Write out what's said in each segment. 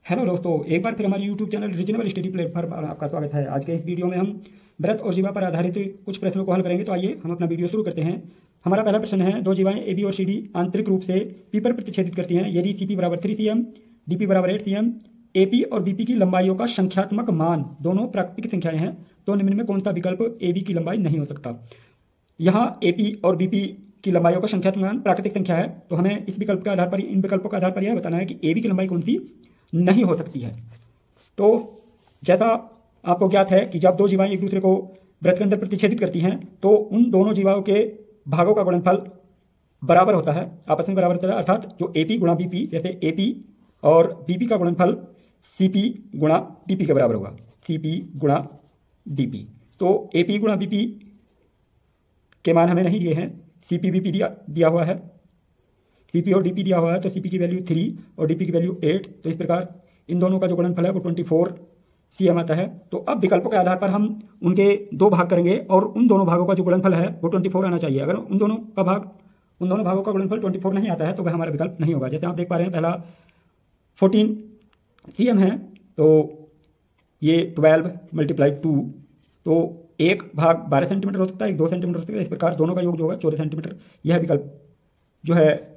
Hello दोस्तों, एक बार फिर हमारे YouTube channel reasonable study platform पर आपका स्वागत है। आज के इस वीडियो में हम व्रत और जीवा पर आधारित कुछ प्रश्नों को हल करेंगे। तो आइए हम अपना वीडियो शुरू करते हैं। हमारा पहला प्रश्न है, दो जीवाएं ए बी और सी डी आंतरिक रूप से पी पर प्रतिच्छेदित करती हैं यदि सी पी बराबर 3 cm, डी पी बराबर 8 cm, ए पी और बी पी की लंबाइयों का संख्यात्मक मान दोनों प्राकृतिक संख्याएं हैं, तो निम्न में कौन सा विकल्प ए बी की लंबाई नहीं हो सकता। यहाँ ए पी और बी पी की लंबाइयों का संख्यात्मक मान प्राकृतिक संख्या है, तो हमें इस विकल्प के आधार पर, इन विकल्पों के आधार पर यह बताना है कि ए बी की लंबाई कौन सी नहीं हो सकती है। तो जैसा आपको ज्ञात है कि जब दो जीवाएं एक दूसरे को वृत्त के अंदर प्रतिच्छेदित करती हैं तो उन दोनों जीवाओं के भागों का गुणनफल बराबर होता है, आपस में बराबर होता है। अर्थात जो एपी गुणा बीपी, जैसे एपी और बीपी का गुणनफल सीपी गुणा डीपी के बराबर होगा, सीपी गुणा डीपी। तो एपी गुणा बीपी के मान हमें नहीं दिए हैं, सीपी बीपी दिया हुआ है, सीपी और डीपी दिया हुआ है। तो सीपी की वैल्यू 3 और डीपी की वैल्यू 8। तो इस प्रकार इन दोनों का जो गुणनफल है वो 24 cm आता है। तो अब विकल्पों के आधार पर हम उनके दो भाग करेंगे और उन दोनों भागों का जो गुणनफल है वो 24 आना चाहिए। अगर उन दोनों भागों का गुणनफल 24 नहीं आता है तो वह हमारा विकल्प नहीं होगा। जैसे आप देख पा रहे हैं, पहला 14 cm है, तो ये 12 × 2, तो एक भाग 12 सेंटीमीटर हो सकता है, एक 2 सेंटीमीटर हो सकता है। इस प्रकार दोनों का योग जो होगा 14 सेंटीमीटर। यह विकल्प जो है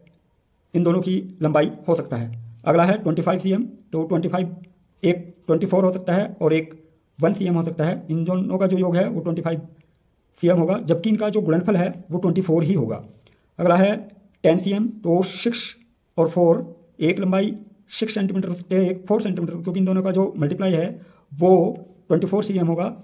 इन दोनों की लंबाई हो सकता है। अगला है 25 cm, तो 25 एक 24 हो सकता है और एक 1 cm हो सकता है। इन दोनों का जो योग है वो 25 cm होगा, जबकि इनका जो गुणनफल है वो 24 ही होगा। अगला है 10 cm, तो 6 और 4, एक लंबाई 6 सेंटीमीटर हो सकते हैं, एक 4 सेंटीमीटर, क्योंकि इन दोनों का जो मल्टीप्लाई है वो 24 cm होगा।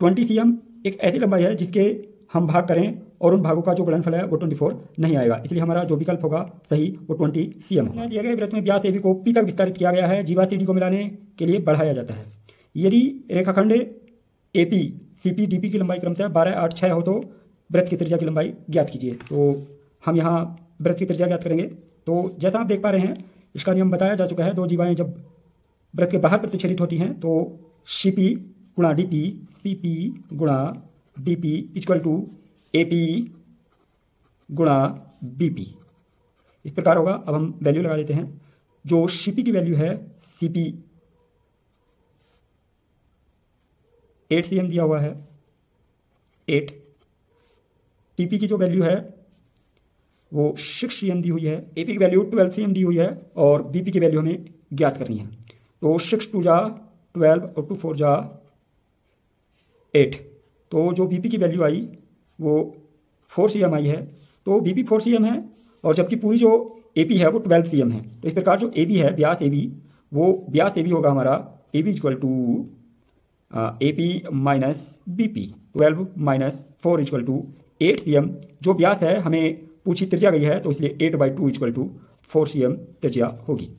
20 cm एक ऐसी लंबाई है जिसके हम भाग करें और उन भागों का जो गुणनफल है वो 24 नहीं आएगा, इसलिए हमारा जो विकल्प होगा सही वो 20 cm होगा। दिया गया वृत्त में व्यास एबी को पी तक विस्तारित किया गया है, जीवा सीडी को मिलाने के लिए बढ़ाया जाता है। यदि रेखाखंड एपी सीपी डीपी की लंबाई क्रमशः 12, 8, 6 हो तो वृत्त की त्रिज्या की लंबाई ज्ञात कीजिए। तो हम यहाँ वृत्त की त्रिज्या ज्ञात करेंगे। तो जैसा आप देख पा रहे हैं, इसका नियम बताया जा चुका है। दो जीवाएं जब वृत्त के बाहर प्रतिच्छेदित होती हैं तो सीपी गुणा डीपी, सीपी गुणा डीपी इक्वल टू एपी गुणा बीपी, इस प्रकार होगा। अब हम वैल्यू लगा देते हैं। जो सीपी की वैल्यू है, सीपी 8 cm दिया हुआ है, 8। टीपी की जो वैल्यू है वो 6 cm दी हुई है, एपी की वैल्यू 12 cm दी हुई है और बीपी की वैल्यू हमें ज्ञात करनी है। तो 6 2 जा 12 और 2 4 जा 8। तो जो बीपी की वैल्यू आई वो 4 cm आई है, तो बीपी 4 cm है और जबकि पूरी जो एपी है वो 12 cm है। तो इस प्रकार जो एबी है, व्यास एबी, वो व्यास एबी होगा हमारा AB equal to AP minus BP, 12 - 4 equal to 8 cm। जो व्यास है हमें पूछी त्रिज्या गई है, तो इसलिए 8/2 इक्वल टू 4 cm त्रिज्या होगी।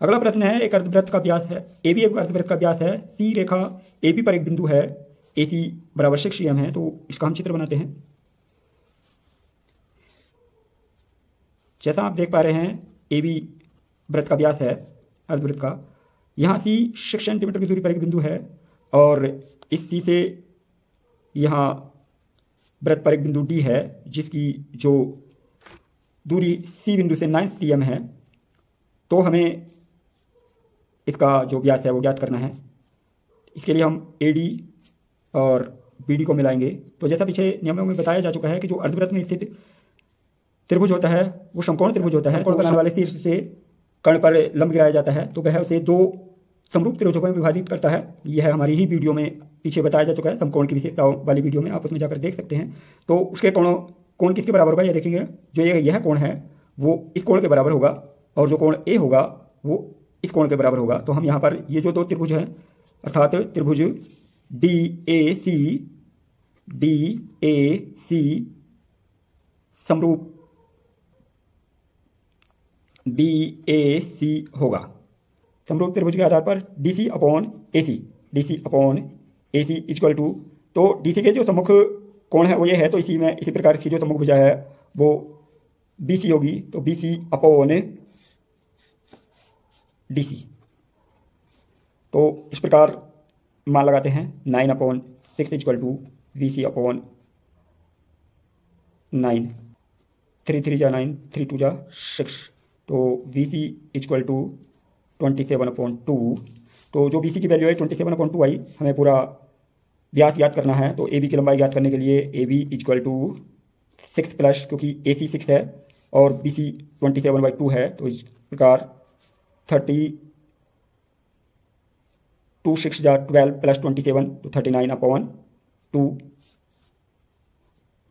अगला प्रश्न है, एक अर्धवृत्त का व्यास है, एबी एक अर्धवृत्त का व्यास है, सी रेखा एपी पर एक बिंदु है, AC बराबर 6 cm है। तो इसका हम चित्र बनाते हैं। जैसा आप देख पा रहे हैं, AB वृत्त का व्यास है अर्धवृत्त का। यहाँ C 6 सेंटीमीटर की दूरी पर एक बिंदु है और इस C से यहाँ वृत्त पर एक बिंदु D है जिसकी जो दूरी C बिंदु से 9 cm है। तो हमें इसका जो व्यास है वो ज्ञात करना है। इसके लिए हम AD और BD को मिलाएंगे। तो जैसा पीछे नियमों में बताया जा चुका है कि जो अर्धवृत्त में स्थित त्रिभुज होता है वो समकोण त्रिभुज होता है। कोण बनाने वाले शीर्ष से कर्ण पर लंब गिराया जाता है, तो वह उसे दो समरूप त्रिभुजों में विभाजित करता है। यह हमारी ही वीडियो में पीछे बताया जा चुका है, समकोण की विशेषताओं वाली वीडियो में, आप उसमें जाकर देख सकते हैं। तो उसके कोण किसके बराबर होगा, यह देखेंगे। जो यह कोण है वो इस कोण के बराबर होगा और जो कोण ए होगा वो इस कोण के बराबर होगा। तो हम यहाँ पर ये जो दो त्रिभुज हैं, अर्थात त्रिभुज DAC समरूप BAC होगा। समरूप त्रिभुज के आधार पर DC upon AC equal to, तो DC के जो सम्मुख कोण है वो ये है, तो इसी प्रकार इसकी जो सम्मुख भुजा है वो BC होगी। तो BC अपॉन DC, तो इस प्रकार मान लगाते हैं। 9/6 इक्वल टू VC अपॉन 9, 3 3 जा 9, 3 2 जा 6। तो VC इक्वल टू 27/2। तो जो BC की वैल्यू है 27/2 आई। हमें पूरा व्यास याद करना है, तो AB की लंबाई याद करने के लिए AB इक्वल टू 6 प्लस, क्योंकि AC 6 है और BC 27/2 है, तो इस प्रकार 32 6 जा 12 प्लस 27 तो 39/2।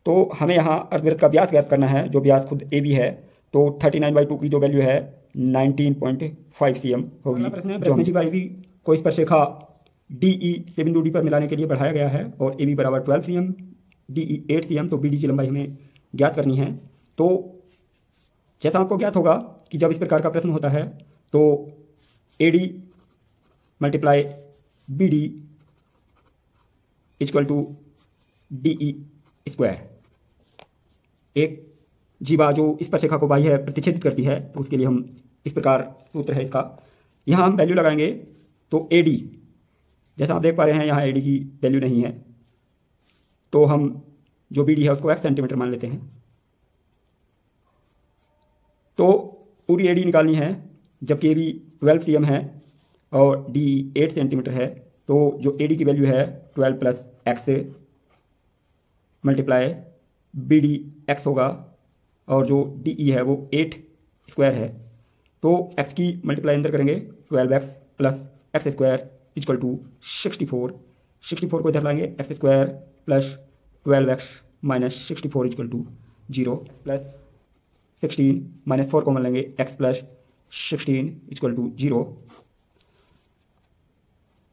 तो हमें यहाँ अर्धवृत्त का व्यास ज्ञात करना है, जो व्यास खुद AB है। तो 39/2 की जो वैल्यू है 19.5 cm होगी। जो हमें AB को इस स्पर्शरेखा DE से बिंदु D पर मिलाने के लिए बढ़ाया गया है और AB बराबर 12 cm, DE 8 cm। तो BD की लंबाई हमें ज्ञात करनी है। तो जैसा आपको ज्ञात होगा कि जब इस प्रकार का प्रश्न होता है तो AD multiply BD equal to DE square. एक जीवा जो इस स्पर्शरेखा को बाह्य प्रतिच्छेदित करती है, तो उसके लिए हम इस प्रकार सूत्र है इसका। यहाँ हम वैल्यू लगाएंगे तो AD, जैसा आप देख पा रहे हैं यहाँ AD की वैल्यू नहीं है, तो हम जो BD है उसको x सेंटीमीटर मान लेते हैं। तो पूरी AD निकालनी है, जबकि AB 12 cm है और DE 8 सेंटीमीटर है। तो जो AD की वैल्यू है 12 plus x multiply BD x होगा और जो DE है वो 8 स्क्वायर है। तो x की मल्टीप्लाई अंदर करेंगे 12x plus x square equal to 64। 64 को इधर लाएंगे, x square plus 12x minus 64 equal to 0 plus 16 minus 4 common लेंगे, x plus 16 equal to 0।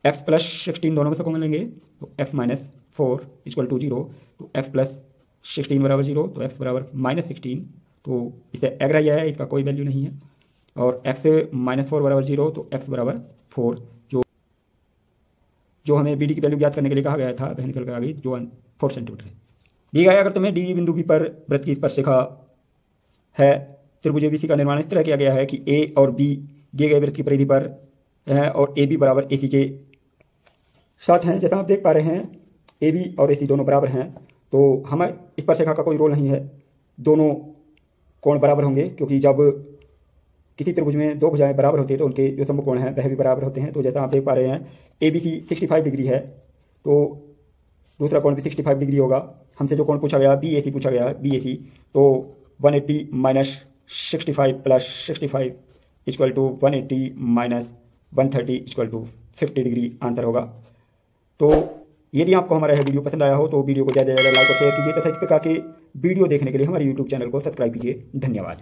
x plus 16 दोनों में से कॉमन लेंगे तो x माइनस 4 इक्वल टू 0। तो x प्लस 16 बराबर 0, तो x बराबर -16। तो इसे अग्राह्य है, इसका कोई वैल्यू नहीं है। और x माइनस 4 बराबर 0, तो x बराबर 4। जो हमें BD की वैल्यू ज्ञात करने के लिए कहा गया था वह निकल कर आ गई, जो 4 सेंटीमीटर है। दी गया अगर तुम्हें D बिंदु P पर वृत्त की स्पर्शरेखा है, त्रिभुज ABC का निर्माण इस तरह किया गया है कि A और B दिए गए वृत्त की परिधि पर है और AB बराबर AC के साथ हैं। जैसा आप देख पा रहे हैं AB और AC दोनों बराबर हैं, तो हमें इस स्पर्शरेखा का कोई रोल नहीं है। दोनों कोण बराबर होंगे, क्योंकि जब किसी त्रिभुज में दो भुजाएं बराबर होती है तो उनके जो समकोण हैं वह भी बराबर होते हैं। तो जैसा आप देख पा रहे हैं ABC 65 डिग्री है, तो दूसरा कोण भी 65 डिग्री होगा। हमसे जो कोण पूछा गया BAC पूछा गया BAC, तो 180 minus 65 plus 65 equal to 180 minus 130 equal to 50 degree answer होगा। तो यदि आपको हमारा यह वीडियो पसंद आया हो तो वीडियो को ज़्यादा से ज़्यादा लाइक और शेयर कीजिए तथा इस प्रकार के वीडियो देखने के लिए हमारे YouTube चैनल को सब्सक्राइब कीजिए। धन्यवाद।